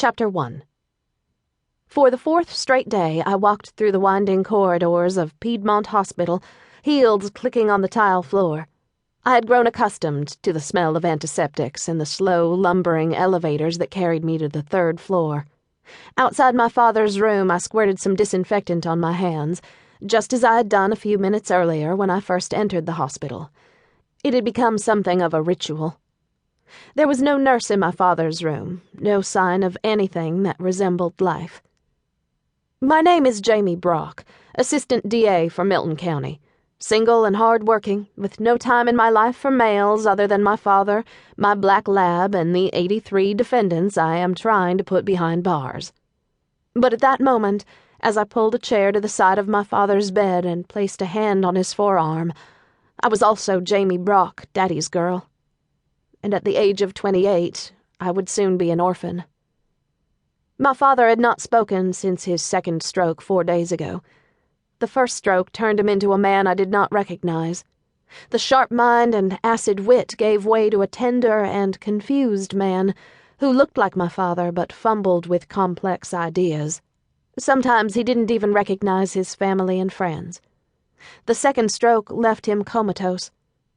Chapter 1. For the fourth straight day, I walked through the winding corridors of Piedmont Hospital, heels clicking on the tile floor. I had grown accustomed to the smell of antiseptics and the slow, lumbering elevators that carried me to the third floor. Outside my father's room, I squirted some disinfectant on my hands, just as I had done a few minutes earlier when I first entered the hospital. It had become something of a ritual. There was no nurse in my father's room, no sign of anything that resembled life. My name is Jamie Brock, Assistant DA for Milton County, single and hard-working, with no time in my life for males other than my father, my black lab, and the 83 defendants I am trying to put behind bars. But at that moment, as I pulled a chair to the side of my father's bed and placed a hand on his forearm, I was also Jamie Brock, Daddy's girl. And at the age of 28, I would soon be an orphan. My father had not spoken since his second stroke 4 days ago. The first stroke turned him into a man I did not recognize. The sharp mind and acid wit gave way to a tender and confused man who looked like my father but fumbled with complex ideas. Sometimes he didn't even recognize his family and friends. The second stroke left him comatose.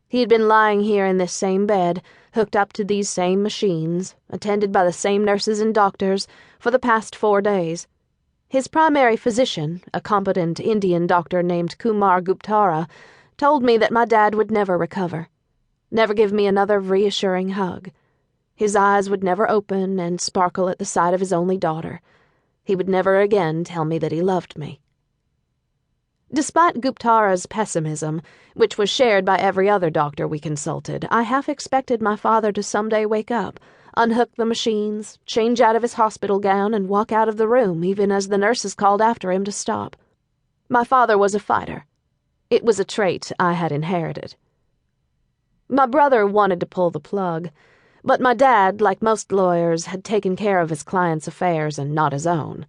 He had been lying here in this same bed, hooked up to these same machines, attended by the same nurses and doctors, for the past 4 days. His primary physician, a competent Indian doctor named Kumar Guptara, told me that my dad would never recover, never give me another reassuring hug. His eyes would never open and sparkle at the sight of his only daughter. He would never again tell me that he loved me. Despite Guptara's pessimism, which was shared by every other doctor we consulted, I half expected my father to someday wake up, unhook the machines, change out of his hospital gown, and walk out of the room even as the nurses called after him to stop. My father was a fighter. It was a trait I had inherited. My brother wanted to pull the plug, but my dad, like most lawyers, had taken care of his clients' affairs and not his own.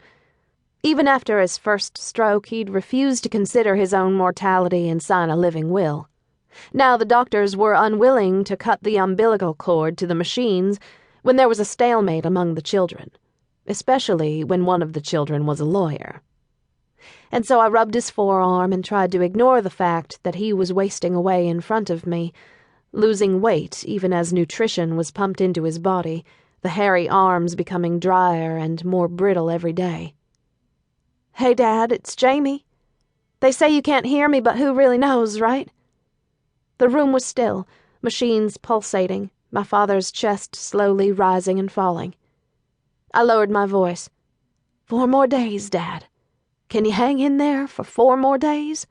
Even after his first stroke, he'd refused to consider his own mortality and sign a living will. Now the doctors were unwilling to cut the umbilical cord to the machines when there was a stalemate among the children, especially when one of the children was a lawyer. And so I rubbed his forearm and tried to ignore the fact that he was wasting away in front of me, losing weight even as nutrition was pumped into his body, the hairy arms becoming drier and more brittle every day. "Hey, Dad, it's Jamie. They say you can't hear me, but who really knows, right?" The room was still, machines pulsating, my father's chest slowly rising and falling. I lowered my voice. 4 more days, Dad. Can you hang in there for 4 more days?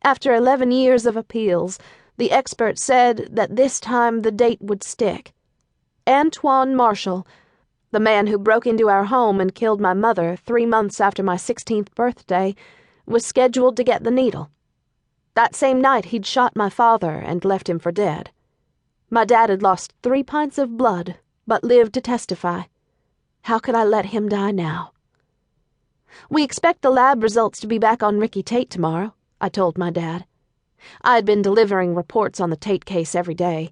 After 11 years of appeals, the expert said that this time the date would stick. Antoine Marshall, the man who broke into our home and killed my mother 3 months after my 16th birthday, was scheduled to get the needle. That same night he'd shot my father and left him for dead. My dad had lost 3 pints of blood, but lived to testify. How could I let him die now? "We expect the lab results to be back on Ricky Tate tomorrow," I told my dad. I had been delivering reports on the Tate case every day.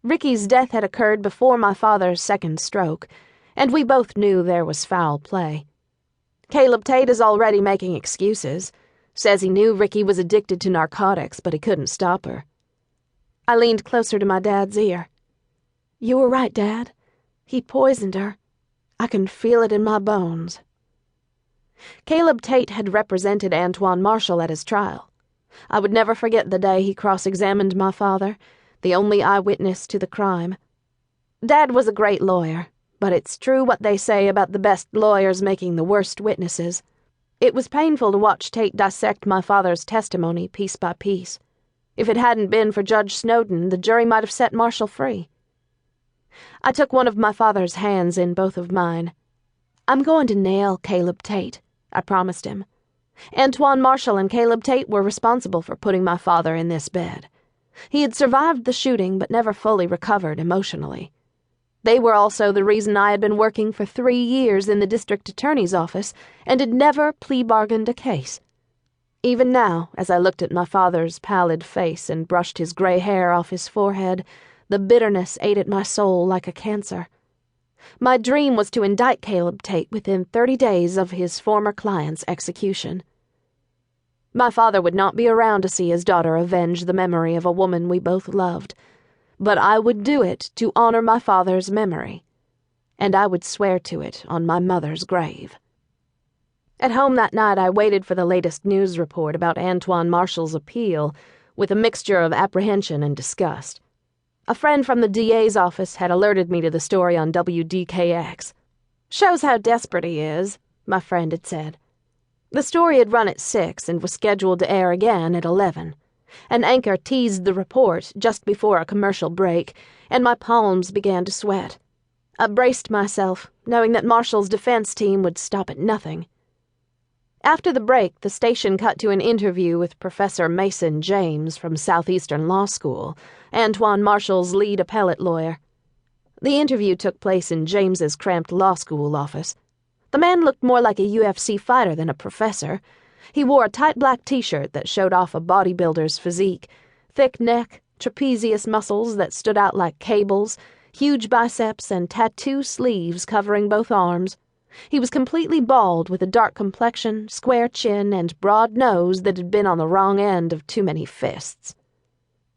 Ricky's death had occurred before my father's second stroke, and we both knew there was foul play. Caleb Tate is already making excuses, says he knew Ricky was addicted to narcotics, but he couldn't stop her. I leaned closer to my dad's ear. "You were right, Dad. He poisoned her. I can feel it in my bones." Caleb Tate had represented Antoine Marshall at his trial. I would never forget the day he cross-examined my father, the only eyewitness to the crime. Dad was a great lawyer, but it's true what they say about the best lawyers making the worst witnesses. It was painful to watch Tate dissect my father's testimony piece by piece. If it hadn't been for Judge Snowden, the jury might have set Marshall free. I took one of my father's hands in both of mine. "I'm going to nail Caleb Tate," I promised him. Antoine Marshall and Caleb Tate were responsible for putting my father in this bed. He had survived the shooting but never fully recovered emotionally. They were also the reason I had been working for 3 years in the district attorney's office and had never plea-bargained a case. Even now, as I looked at my father's pallid face and brushed his gray hair off his forehead, the bitterness ate at my soul like a cancer. My dream was to indict Caleb Tate within 30 days of his former client's execution. My father would not be around to see his daughter avenge the memory of a woman we both loved, but I would do it to honor my father's memory, and I would swear to it on my mother's grave. At home that night, I waited for the latest news report about Antoine Marshall's appeal with a mixture of apprehension and disgust. A friend from the DA's office had alerted me to the story on WDKX. "Shows how desperate he is," my friend had said. The story had run at 6 and was scheduled to air again at 11. An anchor teased the report just before a commercial break, and my palms began to sweat. I braced myself, knowing that Marshall's defense team would stop at nothing. After the break, the station cut to an interview with Professor Mason James from Southeastern Law School, Antoine Marshall's lead appellate lawyer. The interview took place in James's cramped law school office. The man looked more like a UFC fighter than a professor. He wore a tight black t-shirt that showed off a bodybuilder's physique, thick neck, trapezius muscles that stood out like cables, huge biceps, and tattoo sleeves covering both arms. He was completely bald with a dark complexion, square chin, and broad nose that had been on the wrong end of too many fists.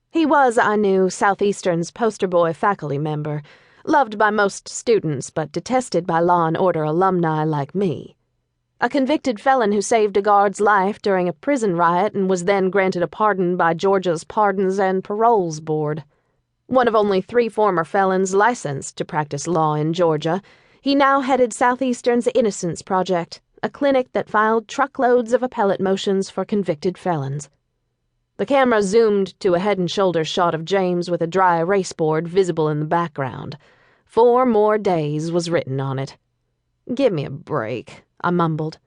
He was, I knew, Southeastern's poster boy faculty member, loved by most students but detested by law and order alumni like me. A convicted felon who saved a guard's life during a prison riot and was then granted a pardon by Georgia's Pardons and Paroles Board. One of only 3 former felons licensed to practice law in Georgia, he now headed Southeastern's Innocence Project, a clinic that filed truckloads of appellate motions for convicted felons. The camera zoomed to a head-and-shoulders shot of James with a dry erase board visible in the background. 4 more days was written on it. "Give me a break," I mumbled.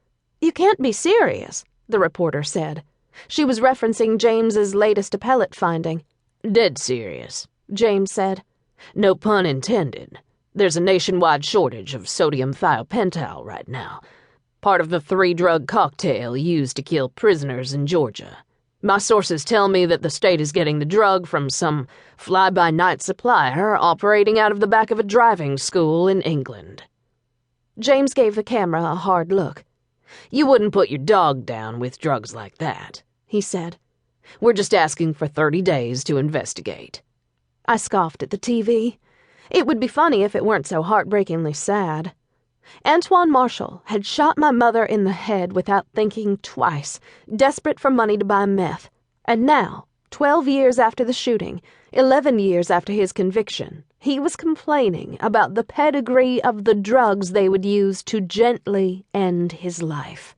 "You can't be serious," the reporter said. She was referencing James's latest appellate finding. "Dead serious," James said. "No pun intended. There's a nationwide shortage of sodium thiopental right now, part of the 3-drug cocktail used to kill prisoners in Georgia. My sources tell me that the state is getting the drug from some fly-by-night supplier operating out of the back of a driving school in England." James gave the camera a hard look. "You wouldn't put your dog down with drugs like that," he said. "We're just asking for 30 days to investigate." I scoffed at the TV. It would be funny if it weren't so heartbreakingly sad. Antoine Marshall had shot my mother in the head without thinking twice, desperate for money to buy meth. And now, 12 years after the shooting, 11 years after his conviction, he was complaining about the pedigree of the drugs they would use to gently end his life.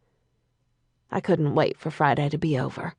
I couldn't wait for Friday to be over.